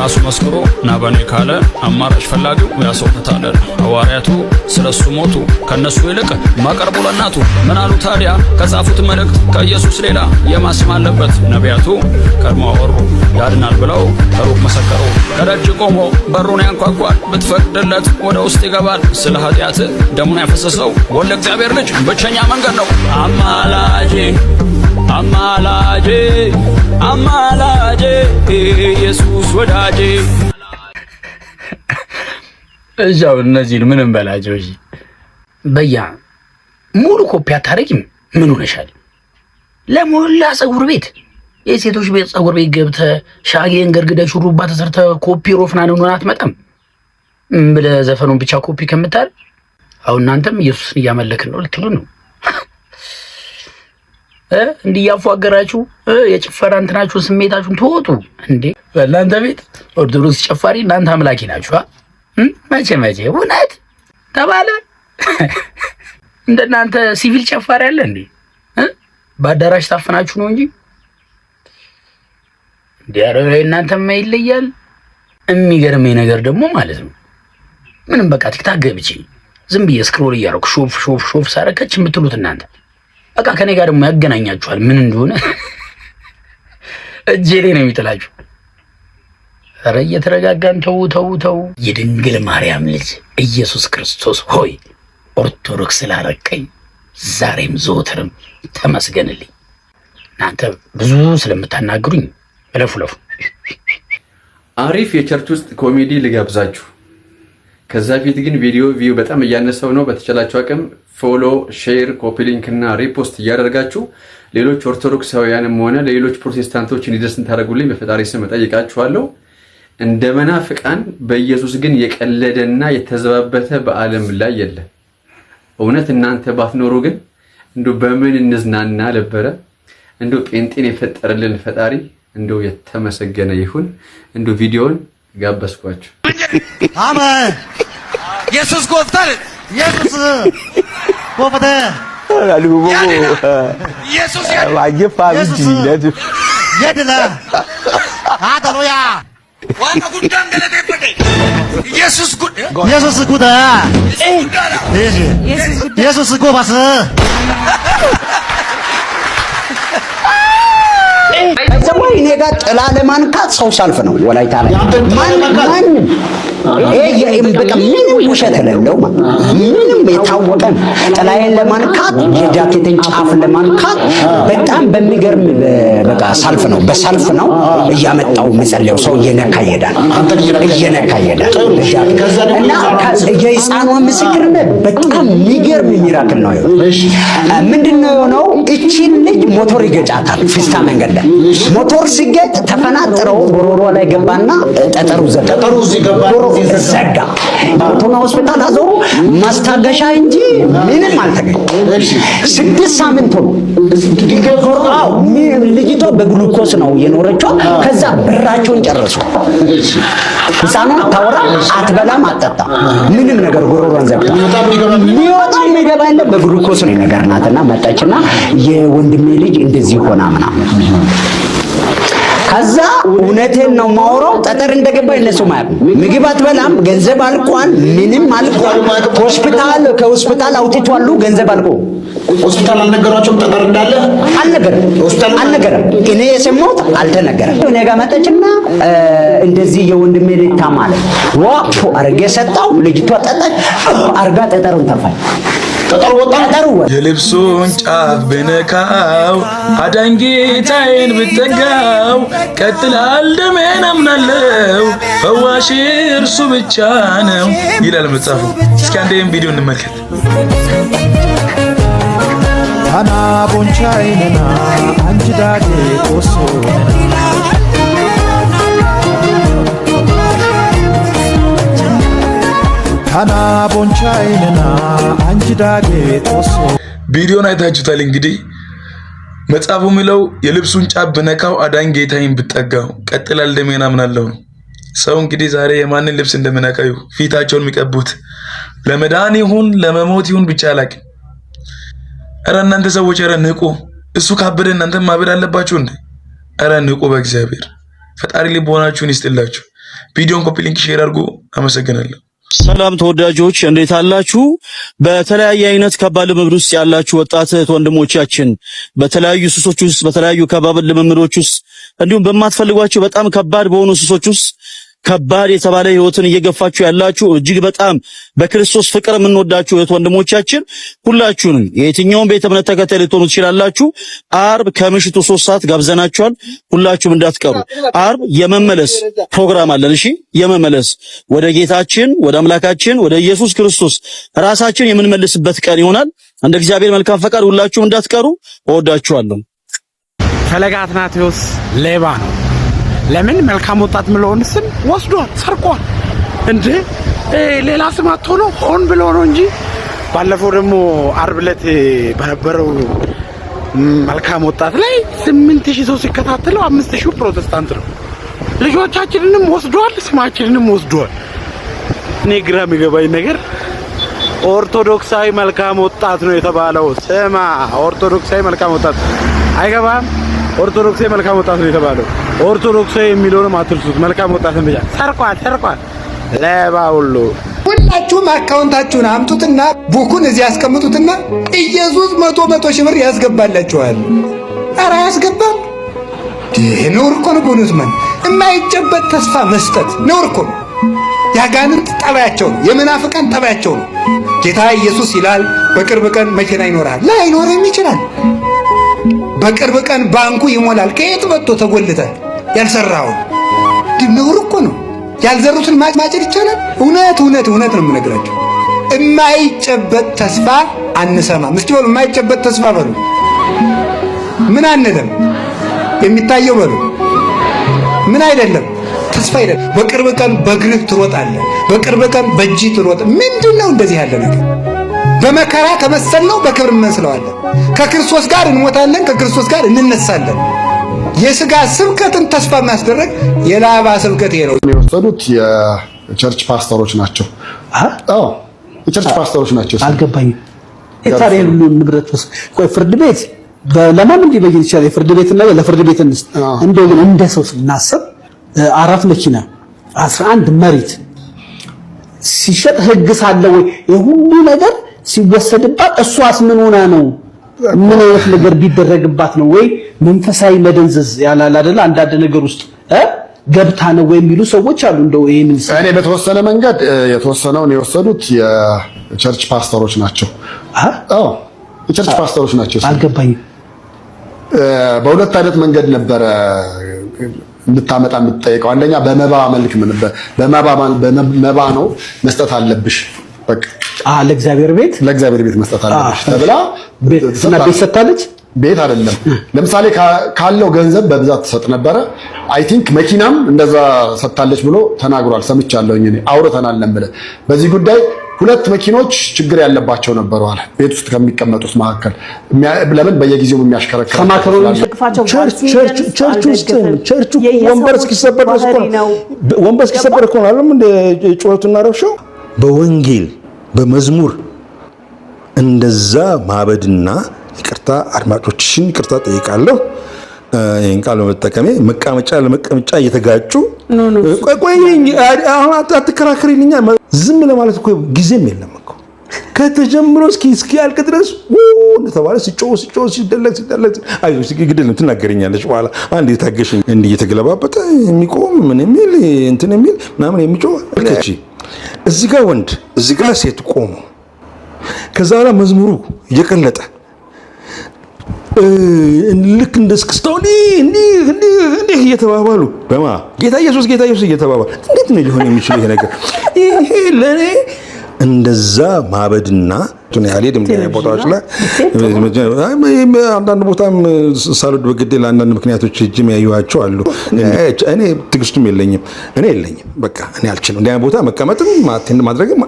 ራሱ መስክሮ ናበኔ ካለ አማራጭ ፈላጊው ያስወጣታል። ሐዋርያቱ ስለሱ ሞቱ ከነሱ ይልቅ ማቀርቡ ለናቱ ምን አሉ ታዲያ ከጻፉት መልእክት ከኢየሱስ ሌላ የማስም አለበት ነቢያቱ ከርሞ አወሩ ያድናል ብለው ከሩቅ መሰከሩ። ከደጅ ቆሞ በሩን ያንኳኳል ብትፈቅድለት ወደ ውስጥ ይገባል። ስለ ኃጢአት ደሙን ያፈሰሰው ወልደ እግዚአብሔር ልጅ ብቸኛ መንገድ ነው። አማላጄ አማላጄ አማላጄ ኢየሱስ ወዳጄ። እዛው እነዚህን ምንም በላቸው። እሺ በያ ሙሉ ኮፒ አታረጊም? ምን ሆነሻል? ለሞላ ፀጉር ቤት የሴቶች ቤት ፀጉር ቤት ገብተህ ሻጌን ገርግደህ ሹሩባ ተሰርተህ ኮፒ ሮፍናን ሆነህ አትመጣም ብለህ ዘፈኑን ብቻ ኮፒ ከምታል አሁን እናንተም ኢየሱስን እያመለክን ነው ልትሉ ነው? እንዲያፏገራችሁ የጭፈራ እንትናችሁን ስሜታችሁን ተወጡ እንዴ! በእናንተ ቤት ኦርቶዶክስ ጨፋሪ እናንተ አምላኪ ናችሁ። መቼ እውነት ተባለ? እንደናንተ ሲቪል ጨፋሪ አለ እንዴ? በአዳራሽ ታፈናችሁ ነው እንጂ ዲያራይ እናንተማ ይለያል። የሚገርመኝ ነገር ደግሞ ማለት ነው ምንም በቃ ቲክታክ ገብቼ ዝም ብዬ ስክሮል እያደረኩ ሾፍ ሳረከች የምትሉት እናንተ በቃ ከኔ ጋር ደግሞ ያገናኛችኋል። ምን እንደሆነ እጄ ላይ ነው የሚጥላችሁ። ኧረ እየተረጋጋን ተው። የድንግል ማርያም ልጅ ኢየሱስ ክርስቶስ ሆይ ኦርቶዶክስ ስላረከኝ ዛሬም ዘወትርም ተመስገንልኝ። እናንተ ብዙ ስለምታናግሩኝ ለፉ አሪፍ የቸርች ውስጥ ኮሜዲ ልጋብዛችሁ። ከዛ ፊት ግን ቪው በጣም እያነሰው ነው። በተቻላችሁ አቅም ፎሎ፣ ሼር፣ ኮፒ ሊንክ እና ሪፖስት እያደረጋችሁ ሌሎች ኦርቶዶክሳውያንም ሆነ ለሌሎች ፕሮቴስታንቶች እንዲደርስ እንታደርጉልኝ በፈጣሪ ስም ጠይቃችኋለሁ። እንደ መናፍቃን በኢየሱስ ግን የቀለደና የተዘባበተ በዓለም ላይ የለም። እውነት እናንተ ባትኖሩ ግን እንደው በምን እንዝናና ነበረ? እንደው ጴንጤን የፈጠረልን ፈጣሪ እንደው የተመሰገነ ይሁን። እንደው ቪዲዮውን ጋበዝኳችሁ። አሜን። ኢየሱስ ጎፍታል ኢየሱስ ጎፍታ አሉቦ ኢየሱስ ያባየፋ ቢጂነት የድላ ሃሌሉያ ዋና ጉዳን ገለቴ ኢየሱስ ጉዳ ኢየሱስ ጎባስ ሰማይ እኔ ጋር ጥላ ለማንካት ሰው ሰልፍ ነው። ወላይታ ላይ ማን በቃ ምንም ውሸት የሌለው ምንም የታወቀ ጥላዬን ለማንካት የጃኬትን ጫፍ ለማንካት በጣም በሚገርም በቃ ሰልፍ ነው። በሰልፍ ነው እያመጣው መጸለየው ሰው እየነካ ይሄዳል እና የሕፃኗ ምስክርነት በጣም የሚገርም ሚራክል ነው። ምንድነው የሆነው? እቺን ልጅ ሞተር ይገጫታል። ፊስታ መንገድ ላይ ሞተር ሲገጭ ተፈናጥረው ጎሮሮ ላይ ገባና ጠጠሩ ዘጋ። ቶና ሆስፒታል አዞሩ። ማስታገሻ እንጂ ምንም አልተገኘም። 6 ሳምንት ነው። ልጅቷ በግሉኮስ ነው የኖረችው። ከዛ ብራቸውን ጨረሱ። ሕፃኗ አታወራ፣ አትበላም፣ አትጠጣም፣ ምንም ነገር ጎሮሮን ዘግታ የሚወጣው የሚገባ የለ በግሉኮስ ነው ነገር ናትና መጣችና የወንድሜ ልጅ እንደዚህ ሆና ምናምን ከዛ እውነቴን ነው ማወራው። ጠጠር እንደገባ እነሱ ማለት ምግብ አትበላም፣ ገንዘብ አልቋል፣ ምንም አልቋል። ከሆስፒታል አውጥቷሉ፣ ገንዘብ አልቆ ሆስፒታል አልነገሯቸውም። ጠጠር እንዳለ አልነገረም። እኔ የሰማሁት አልተነገረም። እኔ ጋር መጣችና እንደዚህ የወንድሜ ልጅ ታማለች። ወቅቱ አርጌ ሰጣው። ልጅቷ ጠጠር አርጋ ጠጠሩን ተፋኝ። የልብሱን ጫፍ ብነካው አዳኝ ጌታዬን ብጠጋው ቀጥላል ደሜን አምናለው ፈዋሽ እርሱ ብቻ ነው ይላል መጽሐፉ። እስኪ አንዴም ቪዲዮ እንመልከት። አና ቦንቻይና አንጅዳዴ ቆሶ አና ቦንቻይና አንጅዳጌ ቆሶ ቪዲዮን አይታችሁታል። እንግዲህ መጽሐፉ የሚለው የልብሱን ጫፍ ብነካው አዳኝ ጌታዬን ብጠጋው ቀጥላል ደሜን አምናለው ነው። ሰው እንግዲህ ዛሬ የማንን ልብስ እንደምነካዩ ፊታቸውን የሚቀቡት ለመዳን ይሁን ለመሞት ይሁን ብቻ አላውቅም። ኧረ እናንተ ሰዎች ኧረ ንቁ። እሱ ካበደ እናንተ ማበድ አለባችሁ እንዴ? ኧረ ንቁ። በእግዚአብሔር ፈጣሪ ልቦናችሁን ይስጥላችሁ። ቪዲዮን ኮፒ ሊንክ ሼር አድርጉ። አመሰግናለሁ። ሰላም ተወዳጆች እንዴት አላችሁ? በተለያየ አይነት ከባድ ልምምድ ውስጥ ያላችሁ ወጣት ወንድሞቻችን በተለያዩ ሱሶች ውስጥ በተለያዩ ከባድ ልምምዶች ውስጥ እንዲሁም በማትፈልጓቸው በጣም ከባድ በሆኑ ሱሶች ውስጥ ከባድ የተባለ ህይወትን እየገፋችሁ ያላችሁ እጅግ በጣም በክርስቶስ ፍቅር የምንወዳችሁ ወንድሞቻችን ሁላችሁንም የየትኛውም ቤተ እምነት ተከታይ ልትሆኑ ትችላላችሁ። አርብ ከምሽቱ 3 ሰዓት ጋብዘናችኋል። ሁላችሁም እንዳትቀሩ። አርብ የመመለስ ፕሮግራም አለን። እሺ፣ የመመለስ ወደ ጌታችን ወደ አምላካችን ወደ ኢየሱስ ክርስቶስ ራሳችን የምንመልስበት ቀን ይሆናል። እንደ እግዚአብሔር መልካም ፈቃድ ሁላችሁም እንዳትቀሩ። እወዳችኋለሁ። ፈለገ አትናቴዎስ ሌባ ነው። ለምን መልካም ወጣት ምለውን ስም ወስዷል፣ ሰርቋል። እንዴ ሌላ ስም አጥቶ ሆን ብሎ ነው እንጂ። ባለፈው ደግሞ አርብ ዕለት በነበረው መልካም ወጣት ላይ 8000 ሰው ሲከታተለው 5000 ፕሮቴስታንት ነው። ልጆቻችንንም ወስዷል፣ ስማችንንም ወስዷል። እኔ ግራ የሚገባኝ ነገር ኦርቶዶክሳዊ መልካም ወጣት ነው የተባለው። ስማ ኦርቶዶክሳዊ መልካም ወጣት አይገባም። ኦርቶዶክሳዊ መልካም ወጣት ነው የተባለው። ኦርቶዶክሳዊ የሚለውንም አትርሱት። መልካም ወጣት ነው ብቻ። ሰርቋል ሌባ ሁሉ። ሁላችሁም አካውንታችሁን አምጡትና ቡኩን እዚህ ያስቀምጡትና ኢየሱስ 100 ሺህ ብር ያስገባላችኋል። ኧረ ያስገባል። ነውር እኮ ነው። ቦኑስማን የማይጨበጥ ተስፋ መስጠት ነውር እኮ ነው። ያጋንንት ጠባያቸው ነው። የመናፍቃን ጠባያቸው ነው። ጌታ ኢየሱስ ይላል በቅርብ ቀን መኪና ይኖራል። ላይኖርም ይችላል። በቅርብ ቀን ባንኩ ይሞላል። ከየት መጥቶ ተጎልተ ያልሰራው ነውር እኮ ነው። ያልዘሩትን ማጨድ ይቻላል። እውነት ነው የምነግራቸው። የማይጨበጥ ተስፋ አንሰማም። እስኪ በሉ የማይጨበጥ ተስፋ በሉ። ምን አንለም? የሚታየው በሉ ምን አይደለም? ተስፋ አይደለም። በቅርብ ቀን በእግርህ ትሮጣለህ። በቅርብ ቀን በእጅህ ትሮጣለህ። ምንድነው እንደዚህ ያለ ነገር? በመከራ ከመሰልነው በክብር እንመስለዋለን። ከክርስቶስ ጋር እንሞታለን፣ ከክርስቶስ ጋር እንነሳለን። የሥጋ ስብከትን ተስፋ የሚያስደርግ የላባ ስብከት ነው። የወሰዱት የቸርች ፓስተሮች ናቸው። አዎ የቸርች ፓስተሮች ናቸው። አልገባኝም። የታሪያ ሁሉ ንብረት ቆይ ፍርድ ቤት ለማን እንዲበይን ይችላል? የፍርድ ቤት እና ለፍርድ ቤት እንደው ግን እንደ ሰው ስናስብ 4 መኪና 11 መሬት ሲሸጥ ህግ ሳለ ወይ የሁሉ ነገር ሲወሰድባት እሷስ ምን ሆና ነው? ምን አይነት ነገር ቢደረግባት ነው? ወይ መንፈሳዊ መደንዘዝ ያላል አይደል? አንዳንድ ነገር ውስጥ ገብታ ነው ወይ የሚሉ ሰዎች አሉ። እንደው ይሄንን እኔ በተወሰነ መንገድ የተወሰነውን የወሰዱት የቸርች ፓስተሮች ናቸው። አዎ የቸርች ፓስተሮች ናቸው። አልገባኝም። በሁለት አይነት መንገድ ነበረ እንድታመጣ የምትጠይቀው። አንደኛ በመባ መልክ በመባ ነው መስጠት አለብሽ። በቃ ለእግዚአብሔር ቤት መስጠት አለብሽ ተብላ ቤት ሰጣለች። ቤት አይደለም። ለምሳሌ ካለው ገንዘብ በብዛት ተሰጥ ነበረ። አይ ቲንክ መኪናም እንደዛ ሰጣለች ብሎ ተናግሯል። ሰምቻለሁኝ እኔ አውርተናል ብለህ በዚህ ጉዳይ 2 መኪኖች ችግር ያለባቸው ነበሩ አለ ቤት ውስጥ ከሚቀመጡት መካከል። ለምን በየጊዜው የሚያሽከረክራቸው ቸርቹ ወንበር እስኪሰበር እኮ ነው አይደል? እንደ ጩኸቱና ረብሻው በወንጌል በመዝሙር እንደዛ ማበድና ይቅርታ አድማጮችሽን ይቅርታ ጠይቃለሁ ይሄን ቃል በመጠቀሜ መቀመጫ ለመቀመጫ እየተጋጩ ቆይ አሁን አትከራከሪልኛ። ዝም ለማለት እኮ ጊዜም የለም እኮ ከተጀምሮ እስኪ ያልቅ ድረስ እንደተባለ ሲጮህ ሲደለቅ አይዞሽ ግድል ትናገረኛለች። በኋላ አንድ የታገሽኝ እንዲህ እየተገለባበጠ የሚቆም ምን የሚል እንትን የሚል ምናምን የሚጮህ እቺ እዚህ ጋር ወንድ እዚህ ጋር ሴት ቆሙ። ከዛ በኋላ መዝሙሩ እየቀለጠ ልክ እንደ እስክስታው እንዲህ እየተባባሉ ጌታ ኢየሱስ እየተባባሉ እንዴት ነው ሊሆን የሚችለው ይሄ ነገር? ይሄ ለኔ እንደዛ ማበድና ያልሄድም ቦታዎች ላይ አንዳንድ ቦታም ሳልወድ በግዴ ለአንዳንድ ምክንያቶች እጅም ያዩዋቸው አሉ። እኔ ትዕግስቱም የለኝም። በቃ እኔ አልችልም እንደ ቦታ መቀመጥም ማድረግም